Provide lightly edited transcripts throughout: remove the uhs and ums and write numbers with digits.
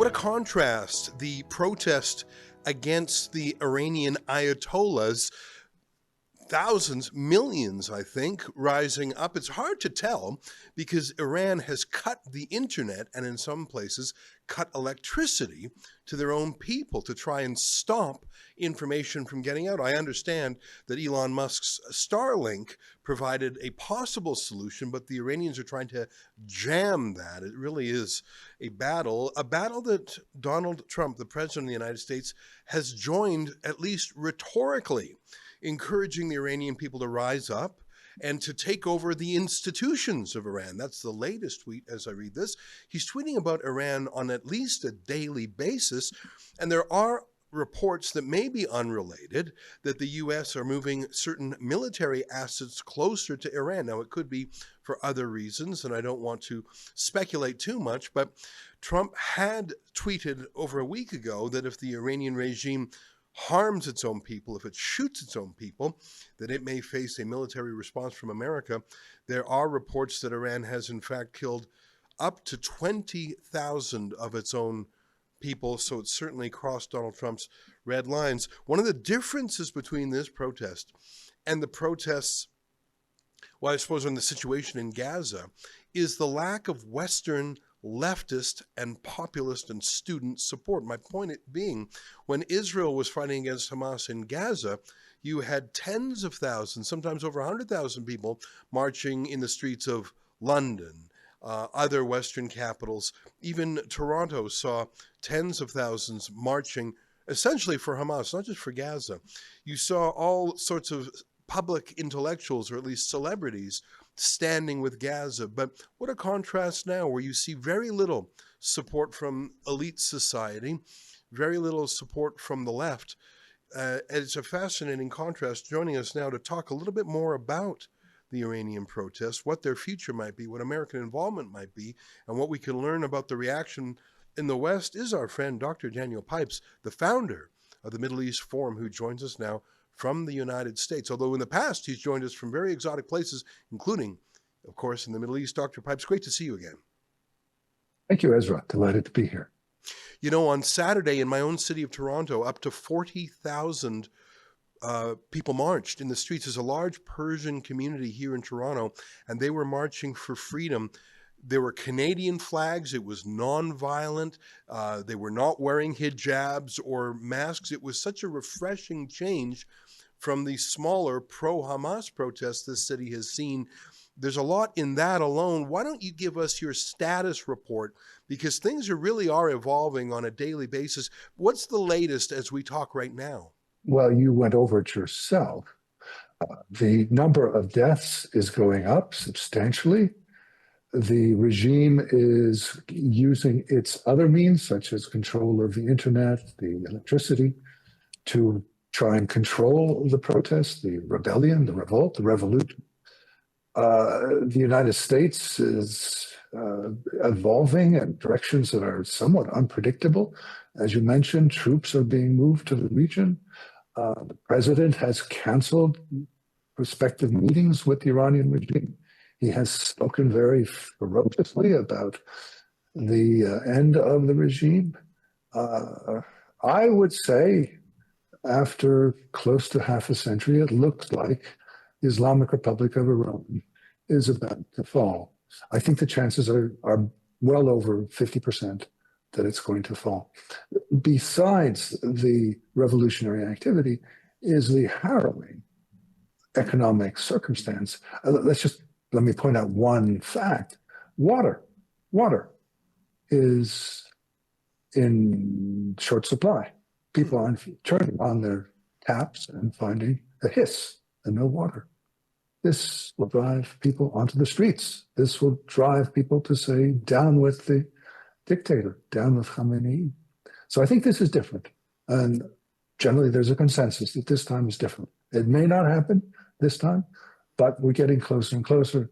a contrast, the protest against the Iranian Ayatollahs. Thousands, millions, I think, rising up. It's hard to tell because Iran has cut the internet and in some places cut electricity to their own people to try and stop information from getting out. I understand that Elon Musk's Starlink provided a possible solution, but the Iranians are trying to jam that. It really is a battle that Donald Trump, the president of the United States, has joined, at least rhetorically, encouraging the Iranian people to rise up and to take over the institutions of Iran. That's the latest tweet as I read this. He's tweeting about Iran on at least a daily basis, and there are reports that may be unrelated that the U.S. are moving certain military assets closer to Iran. Now, it could be for other reasons, and I don't want to speculate too much, but Trump had tweeted over a week ago that if the Iranian regime harms its own people, if it shoots its own people, that it may face a military response from America. There are reports that Iran has in fact killed up to 20,000 of its own people, so it's certainly crossed Donald Trump's red lines. One of the differences between this protest and the protests, well, I suppose on the situation in Gaza, is the lack of Western leftist and populist and student support. My point being, when Israel was fighting against Hamas in Gaza, you had tens of thousands, sometimes over 100,000 people marching in the streets of London, other Western capitals. Even Toronto saw tens of thousands marching essentially for Hamas, not just for Gaza. You saw all sorts of public intellectuals, or at least celebrities, standing with Gaza. But what a contrast now, where you see very little support from elite society, very little support from the left. And it's a fascinating contrast. Joining us now to talk a little bit more about the Iranian protests, what their future might be, what American involvement might be, and what we can learn about the reaction in the West is our friend Dr. Daniel Pipes, the founder of the Middle East Forum, who joins us now from the United States. Although in the past, he's joined us from very exotic places, including, of course, in the Middle East. Dr. Pipes, great to see you again. Thank you, Ezra. Delighted to be here. You know, on Saturday in my own city of Toronto, up to 40,000 people marched in the streets. There's a large Persian community here in Toronto, and they were marching for freedom. There were Canadian flags. It was nonviolent. They were not wearing hijabs or masks. It was such a refreshing change from the smaller pro-Hamas protests this city has seen. There's a lot in that alone. Why don't you give us your status report? Because things really are evolving on a daily basis. What's the latest as we talk right now? Well, you went over it yourself. The number of deaths is going up substantially. The regime is using its other means, such as control of the internet, the electricity, to try and control the protests, the rebellion, the revolt, the revolution. The United States is evolving in directions that are somewhat unpredictable. As you mentioned, troops are being moved to the region. The president has canceled prospective meetings with the Iranian regime. He has spoken very ferociously about the end of the regime. I would say after close to half a century, it looks like the Islamic Republic of Iran is about to fall. I think the chances are well over 50% that it's going to fall. Besides the revolutionary activity is the harrowing economic circumstance. Let me point out one fact. Water is in short supply. People are turning on their taps and finding a hiss and no water. This will drive people onto the streets. This will drive people to say, down with the dictator, down with Khamenei. So I think this is different. And generally there's a consensus that this time is different. It may not happen this time, but we're getting closer and closer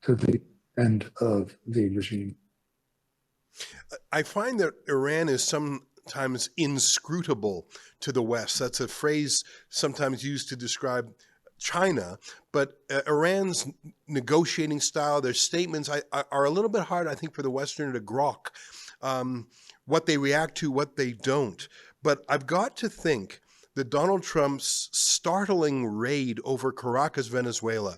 to the end of the regime. I find that Iran is sometimes inscrutable to the West. That's a phrase sometimes used to describe China, but Iran's negotiating style, their statements are a little bit hard, I think, for the Westerner to grok. what they react to, what they don't. But I've got to think that Donald Trump's startling raid over Caracas, Venezuela,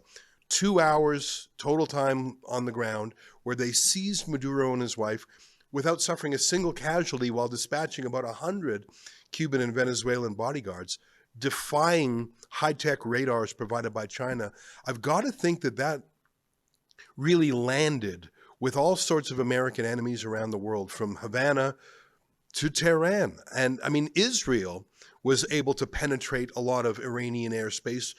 2 hours total time on the ground, where they seized Maduro and his wife without suffering a single casualty while dispatching about 100 Cuban and Venezuelan bodyguards, defying high-tech radars provided by China. I've got to think that that really landed with all sorts of American enemies around the world, from Havana to Tehran. And I mean, Israel was able to penetrate a lot of Iranian airspace.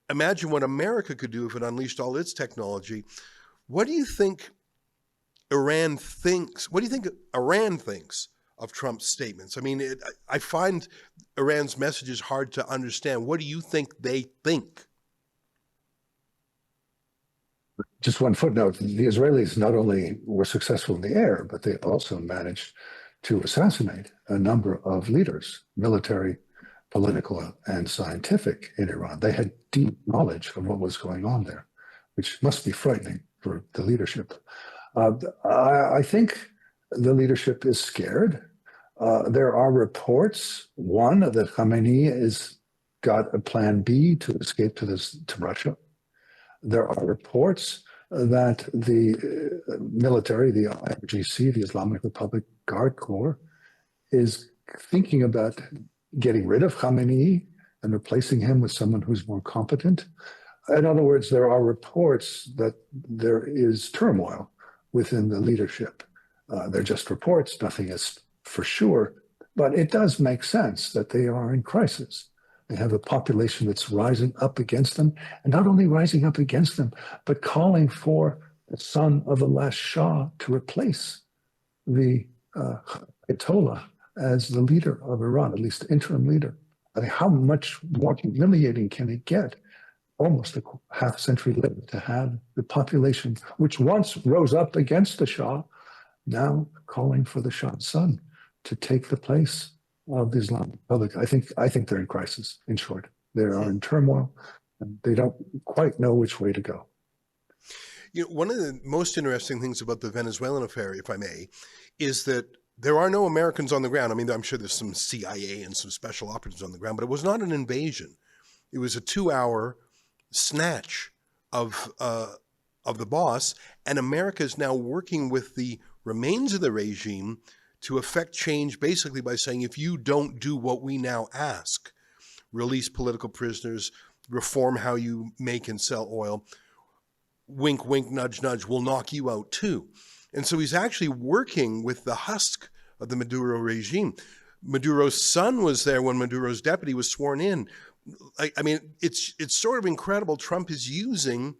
Imagine what America could do if it unleashed all its technology. What do you think Iran thinks? What do you think Iran thinks of Trump's statements? I mean, I find Iran's messages hard to understand. What do you think they think? Just one footnote, the Israelis not only were successful in the air, but they also managed to assassinate a number of leaders, military, political, and scientific, in Iran. They had deep knowledge of what was going on there, which must be frightening for the leadership. I think the leadership is scared. There are reports, one, that Khamenei has got a plan B to escape to Russia. There are reports that the military, the IRGC, the Islamic Republic Guard Corps, is thinking about getting rid of Khamenei and replacing him with someone who's more competent. In other words, there are reports that there is turmoil within the leadership. They're just reports, nothing is for sure, but it does make sense that they are in crisis. They have a population that's rising up against them, and not only rising up against them, but calling for the son of the last Shah to replace the Ayatollah as the leader of Iran, at least interim leader. I mean, how much more humiliating can it get? Almost a half century later, to have the population, which once rose up against the Shah, now calling for the Shah's son to take the place of the Islamic Republic. I think they're in crisis, in short. They are in turmoil, and they don't quite know which way to go. You know, one of the most interesting things about the Venezuelan affair, if I may, is that there are no Americans on the ground. I mean, I'm sure there's some CIA and some special operatives on the ground, but it was not an invasion. It was a 2-hour snatch of the boss, and America is now working with the remains of the regime to effect change, basically by saying, if you don't do what we now ask, release political prisoners, reform how you make and sell oil, wink, wink, nudge, nudge, we'll knock you out too. And so he's actually working with the husk of the Maduro regime. Maduro's son was there when Maduro's deputy was sworn in. I mean, it's sort of incredible. Trump is using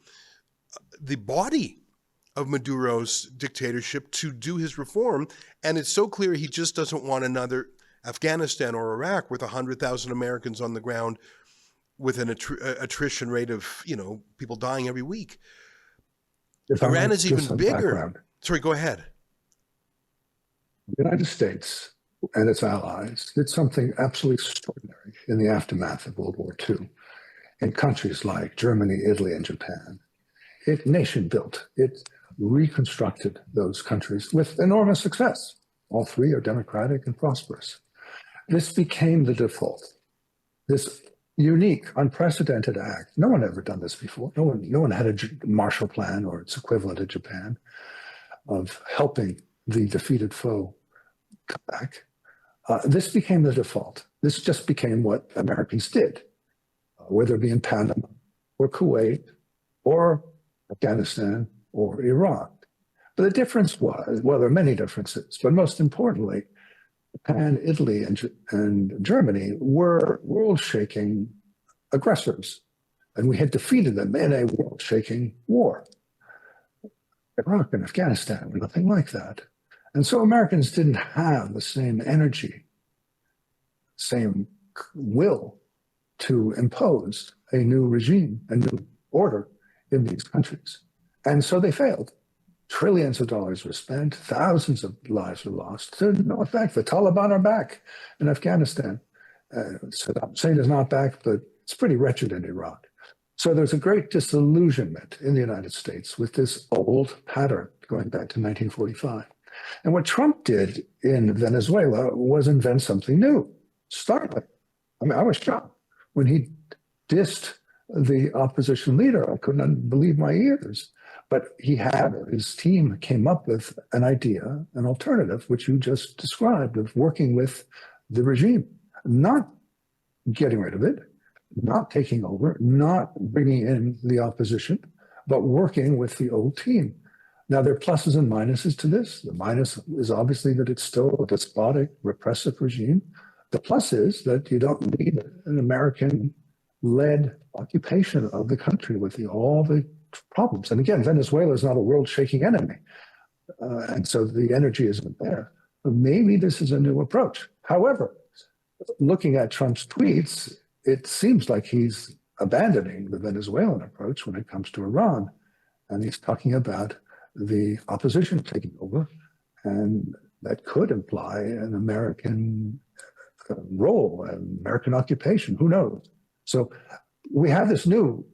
the body of Maduro's dictatorship to do his reform. And it's so clear he just doesn't want another Afghanistan or Iraq with 100,000 Americans on the ground with an attrition rate of, people dying every week. Iran is even bigger. Background. Sorry, go ahead. The United States and its allies did something absolutely extraordinary in the aftermath of World War II in countries like Germany, Italy, and Japan. It nation built. It reconstructed those countries with enormous success. All three are democratic and prosperous. This became the default. This unique, unprecedented act. No one had ever done this before. No one had a Marshall Plan or its equivalent in Japan of helping the defeated foe come back. This became the default. This just became what Americans did, whether it be in Panama or Kuwait or Afghanistan or Iraq. But the difference was, well, there are many differences, but most importantly, Japan, Italy, and Germany were world-shaking aggressors, and we had defeated them in a world-shaking war. Iraq and Afghanistan were nothing like that. And so Americans didn't have the same energy, same will to impose a new regime, a new order in these countries. And so they failed. Trillions of dollars were spent, thousands of lives were lost. To no effect. The Taliban are back in Afghanistan. Saddam Hussein is not back, but it's pretty wretched in Iraq. So there's a great disillusionment in the United States with this old pattern going back to 1945. And what Trump did in Venezuela was invent something new, startling. I mean, I was shocked when he dissed the opposition leader. I couldn't believe my ears. But his team came up with an idea, an alternative, which you just described, of working with the regime, not getting rid of it, not taking over, not bringing in the opposition, but working with the old team. Now, there are pluses and minuses to this. The minus is obviously that it's still a despotic, repressive regime. The plus is that you don't need an American-led occupation of the country with all the problems. And again, Venezuela is not a world-shaking enemy. And so the energy isn't there. But maybe this is a new approach. However, looking at Trump's tweets, it seems like he's abandoning the Venezuelan approach when it comes to Iran. And he's talking about the opposition taking over. And that could imply an American role, an American occupation. Who knows? So we have this new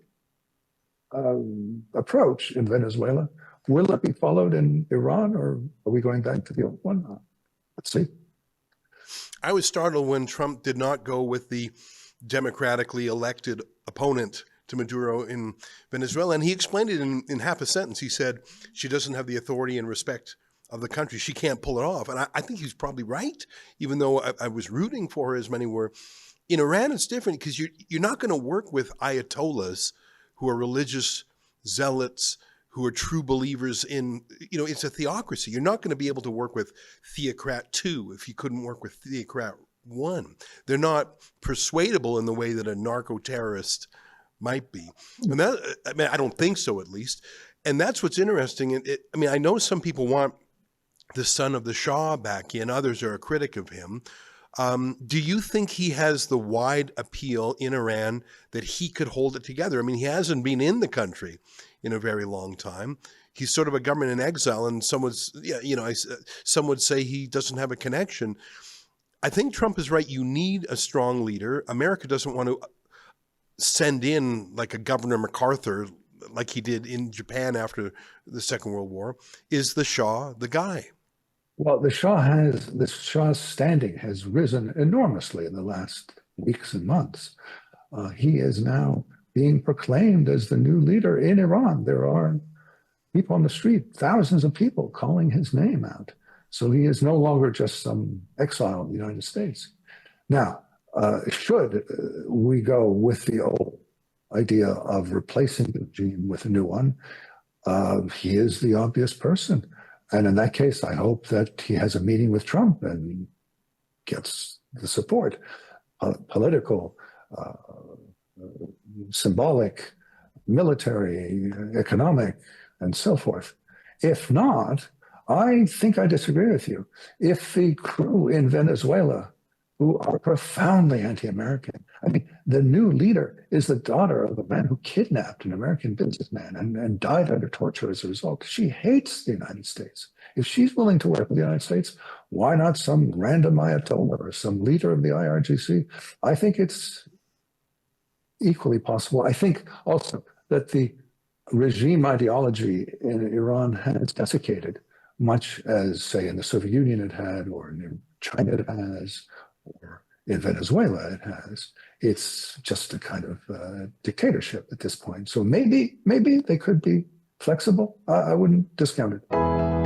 approach in Venezuela. Will it be followed in Iran, or are we going back to the old one? Let's see. I was startled when Trump did not go with the democratically elected opponent to Maduro in Venezuela. And he explained it in half a sentence. He said, she doesn't have the authority and respect of the country. She can't pull it off. And I think he's probably right, even though I was rooting for her as many were. In Iran, it's different because you're not going to work with Ayatollahs who are religious zealots, who are true believers in, it's a theocracy. You're not going to be able to work with Theocrat 2 if you couldn't work with Theocrat 1. They're not persuadable in the way that a narco-terrorist might be. And that, I don't think so, at least. And that's what's interesting. I know some people want the son of the Shah back in. Others are a critic of him. Do you think he has the wide appeal in Iran that he could hold it together? He hasn't been in the country in a very long time. He's sort of a government in exile, and some would say he doesn't have a connection. I think Trump is right. You need a strong leader. America doesn't want to send in like a Governor MacArthur, like he did in Japan after the Second World War. Is the Shah the guy? Well, the Shah's standing has risen enormously in the last weeks and months. He is now being proclaimed as the new leader in Iran. There are people on the street, thousands of people calling his name out. So he is no longer just some exile in the United States. Now, should we go with the old idea of replacing the regime with a new one, he is the obvious person. And in that case, I hope that he has a meeting with Trump and gets the support, political, symbolic, military, economic, and so forth. If not, I think I disagree with you. If the crew in Venezuela, who are profoundly anti-American, the new leader is the daughter of a man who kidnapped an American businessman and died under torture as a result. She hates the United States. If she's willing to work with the United States, why not some random Ayatollah or some leader of the IRGC? I think it's equally possible. I think also that the regime ideology in Iran has desiccated, much as, say, in the Soviet Union it had, or in China it has, or in Venezuela it has. It's just a kind of dictatorship at this point. So maybe they could be flexible. I wouldn't discount it.